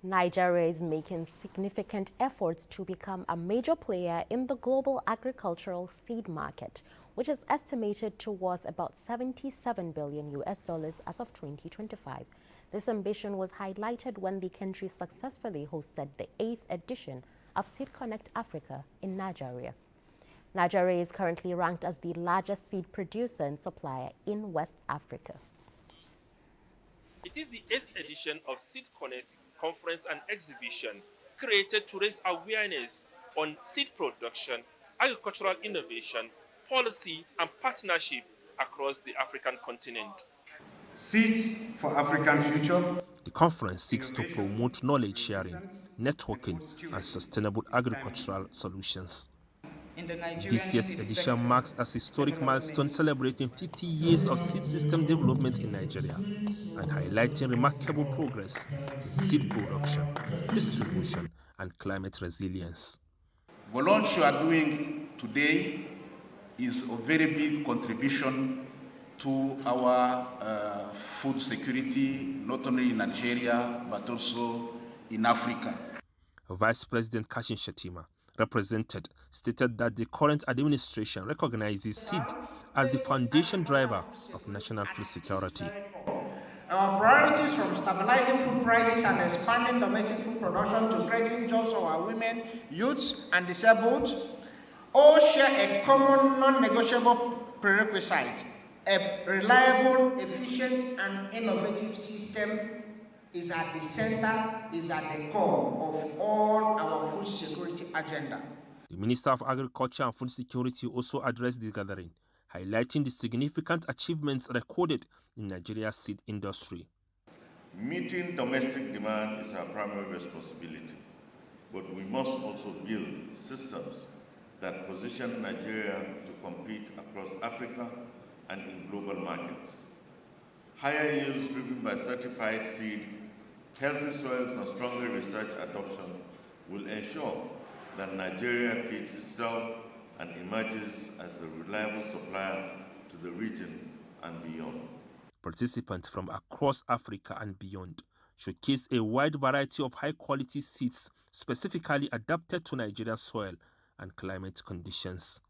Nigeria is making significant efforts to become a major player in the global agricultural seed market, which is estimated to worth about 77 billion US dollars as of 2025. This ambition was highlighted when the country successfully hosted the 8th edition of Seed Connect Africa in Nigeria. Nigeria is currently ranked as the largest seed producer and supplier in West Africa. It is the 8th edition of Seed Connect conference and exhibition created to raise awareness on seed production, agricultural innovation, policy and partnership across the African continent. Seeds for African Future. The conference seeks to promote knowledge sharing, networking, and sustainable agricultural solutions. This year's edition marks a historic milestone celebrating 50 years of seed system development in Nigeria and highlighting remarkable progress in seed production, distribution, and climate resilience. The launch you are doing today is a very big contribution to our food security, not only in Nigeria, but also in Africa. Vice President Kashin Shettima, represented, stated that the current administration recognizes seed as the foundation driver of national food security. Our priorities from stabilizing food prices and expanding domestic food production to creating jobs for our women, youths, and disabled all share a common non-negotiable prerequisite. A reliable, efficient, and innovative system is at the center, is at the core of all our food security agenda. The Minister of Agriculture and Food Security also addressed the gathering, highlighting the significant achievements recorded in Nigeria's seed industry. Meeting domestic demand is our primary responsibility, but we must also build systems that position Nigeria to compete across Africa and in global markets. Higher yields driven by certified seed, healthy soils, and stronger research adoption will ensure that Nigeria feeds itself and emerges as a reliable supplier to the region and beyond. Participants from across Africa and beyond showcased a wide variety of high-quality seeds specifically adapted to Nigeria's soil and climate conditions.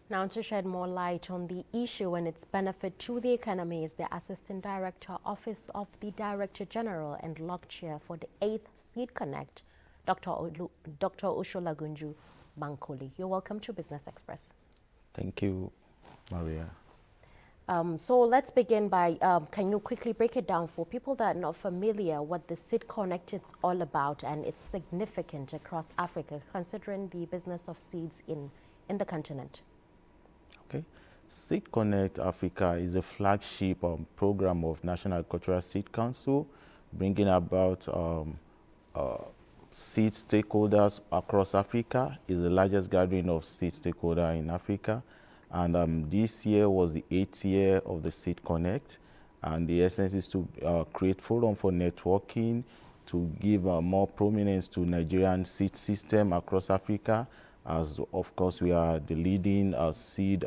Now, to shed more light on the issue and its benefit to the economy is the Assistant Director, Office of the Director General and Log Chair for the 8th Seed Connect, Dr. Osho-Lagunju Bankole. You're welcome to Business Express. Thank you, Maria. So let's begin by, can you quickly break it down for people that are not familiar what the Seed Connect is all about and its significance across Africa, considering the business of seeds in the continent? Okay. Seed Connect Africa is a flagship program of National Agricultural Seed Council, bringing about seed stakeholders across Africa. It's the largest gathering of seed stakeholders in Africa. And this year was the 8th year of the Seed Connect. And the essence is to create forum for networking, to give more prominence to Nigerian seed system across Africa, as of course we are the leading seed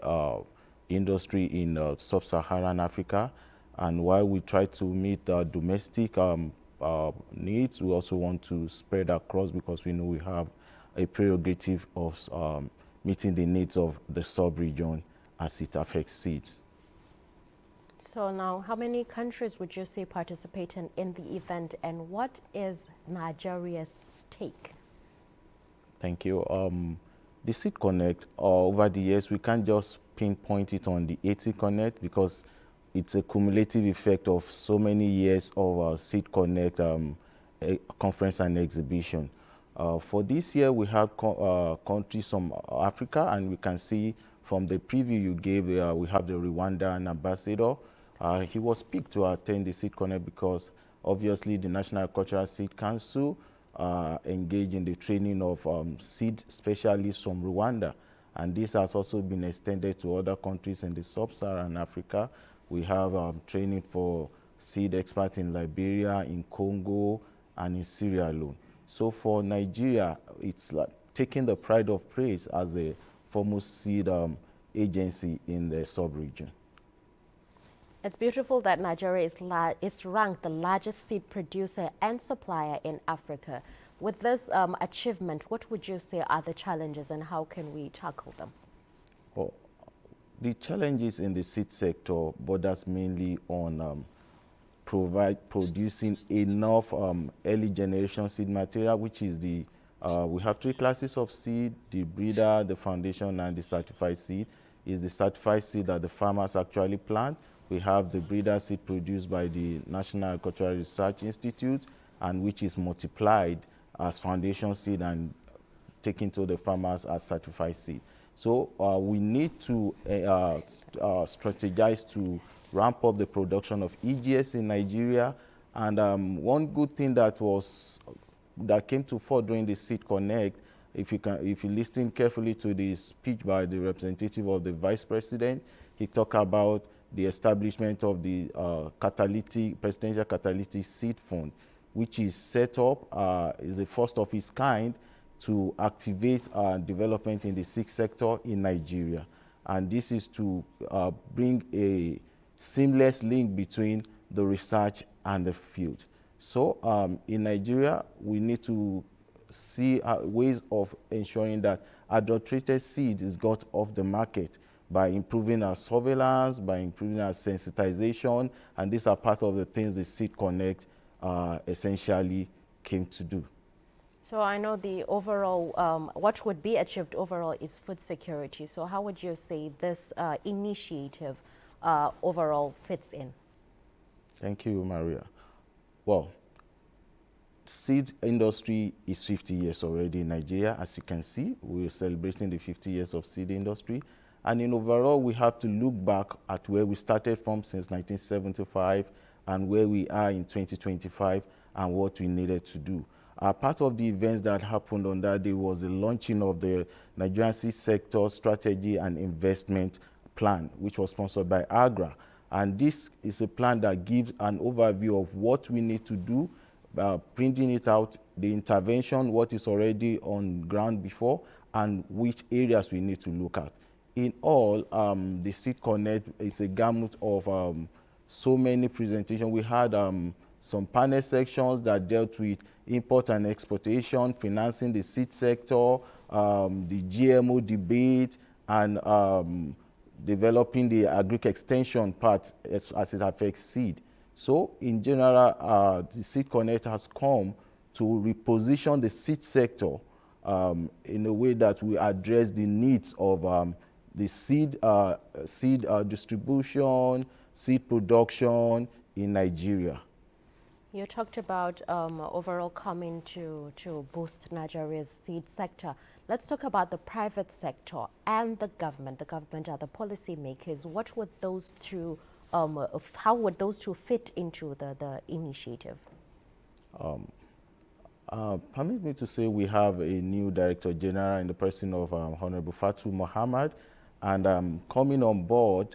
industry in sub-Saharan Africa. And while we try to meet domestic needs, we also want to spread across because we know we have a prerogative of meeting the needs of the sub-region as it affects seeds. So now, how many countries would you say participating in the event, and what is Nigeria's stake? Thank you. The Seed Connect, over the years, we can't just pinpoint it on the 8th Connect because it's a cumulative effect of so many years of Seed Connect conference and exhibition. For this year, we have countries from Africa, and we can see from the preview you gave, we have the Rwandan ambassador. He was picked to attend the Seed Connect because obviously the National Agricultural Seed Council engaged in the training of seed specialists from Rwanda. And this has also been extended to other countries in the sub-Saharan Africa. We have training for seed experts in Liberia, in Congo, and in Sierra Leone. So for Nigeria, it's like taking the pride of praise as a foremost seed agency in the sub-region. It's beautiful that Nigeria is ranked the largest seed producer and supplier in Africa. With this achievement, what would you say are the challenges and how can we tackle them? Well, the challenges in the seed sector borders mainly on producing enough early generation seed material, which is we have three classes of seed: the breeder, the foundation, and the certified seed. Is the certified seed that the farmers actually plant. We have the breeder seed produced by the National Agricultural Research Institute, and which is multiplied as foundation seed and taken to the farmers as certified seed. So we need to strategize to ramp up the production of EGS in Nigeria. And one good thing that came to fore during the Seed Connect, if you listen carefully to the speech by the representative of the Vice President, he talked about the establishment of the Presidential Catalytic Seed Fund, which is set up, is the first of its kind to activate development in the seed sector in Nigeria. And this is to bring a seamless link between the research and the field. So in Nigeria, we need to see ways of ensuring that adulterated seeds is got off the market by improving our surveillance, by improving our sensitization, and these are part of the things the Seed Connect essentially came to do. So I know the overall, what would be achieved overall is food security. So how would you say this initiative overall fits in? Thank you, Maria. Well, seed industry is 50 years already in Nigeria. As you can see, we're celebrating the 50 years of seed industry. And in overall, we have to look back at where we started from since 1975 and where we are in 2025 and what we needed to do. Part of the events that happened on that day was the launching of the Nigerian Seed Sector Strategy and Investment Plan, which was sponsored by AGRA. And this is a plan that gives an overview of what we need to do, printing it out, the intervention, what is already on ground before, and which areas we need to look at. In all, the Seed Connect is a gamut of so many presentations. We had some panel sections that dealt with import and exportation, financing the seed sector, the GMO debate, and developing the agric extension part as it affects seed. So in general, the Seed Connect has come to reposition the seed sector in a way that we address the needs of the seed distribution, seed production in Nigeria. You talked about overall coming to boost Nigeria's seed sector. Let's talk about the private sector and the government. The government are the policy makers. What would those two, how would those two fit into the initiative? Permit me to say we have a new Director General in the person of Honorable Fatu Mohammed, and coming on board,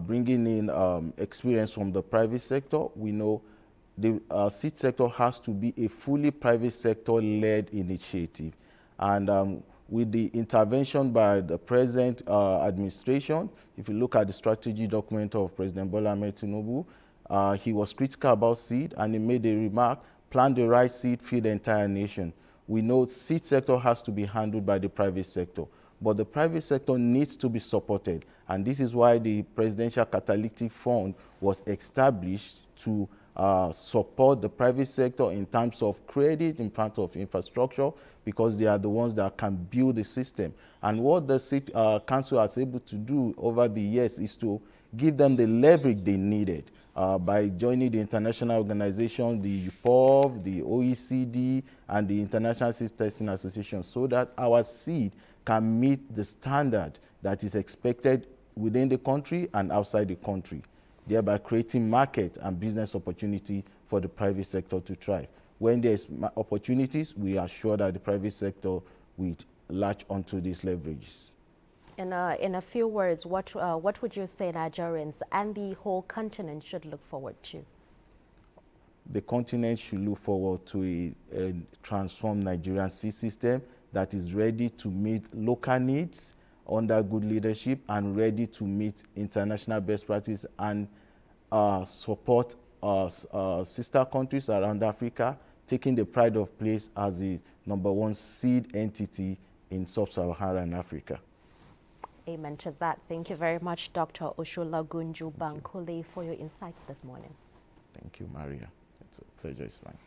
bringing in experience from the private sector. We know the seed sector has to be a fully private sector-led initiative. And with the intervention by the present administration, if you look at the strategy document of President Bola Ahmed Tinubu, he was critical about seed, and he made a remark, plant the right seed, feed the entire nation. We know seed sector has to be handled by the private sector, but the private sector needs to be supported. And this is why the Presidential Catalytic Fund was established to support the private sector in terms of credit, in terms of infrastructure, because they are the ones that can build the system. And what the Seed Council has able to do over the years is to give them the leverage they needed by joining the international organizations, the UPOV, the OECD, and the International Seed Testing Association, so that our seed can meet the standard that is expected within the country and outside the country, thereby creating market and business opportunity for the private sector to thrive. When there's opportunities, we are sure that the private sector will latch onto these leverages. In a few words, what would you say Nigerians and the whole continent should look forward to? The continent should look forward to a transformed Nigerian seed system that is ready to meet local needs under good leadership and ready to meet international best practice and support sister countries around Africa, taking the pride of place as the #1 seed entity in sub-Saharan Africa. Amen to that. Thank you very much, Dr. Osho-Lagunju Bankole, for your insights this morning. Thank you, Maria. It's a pleasure. It's mine.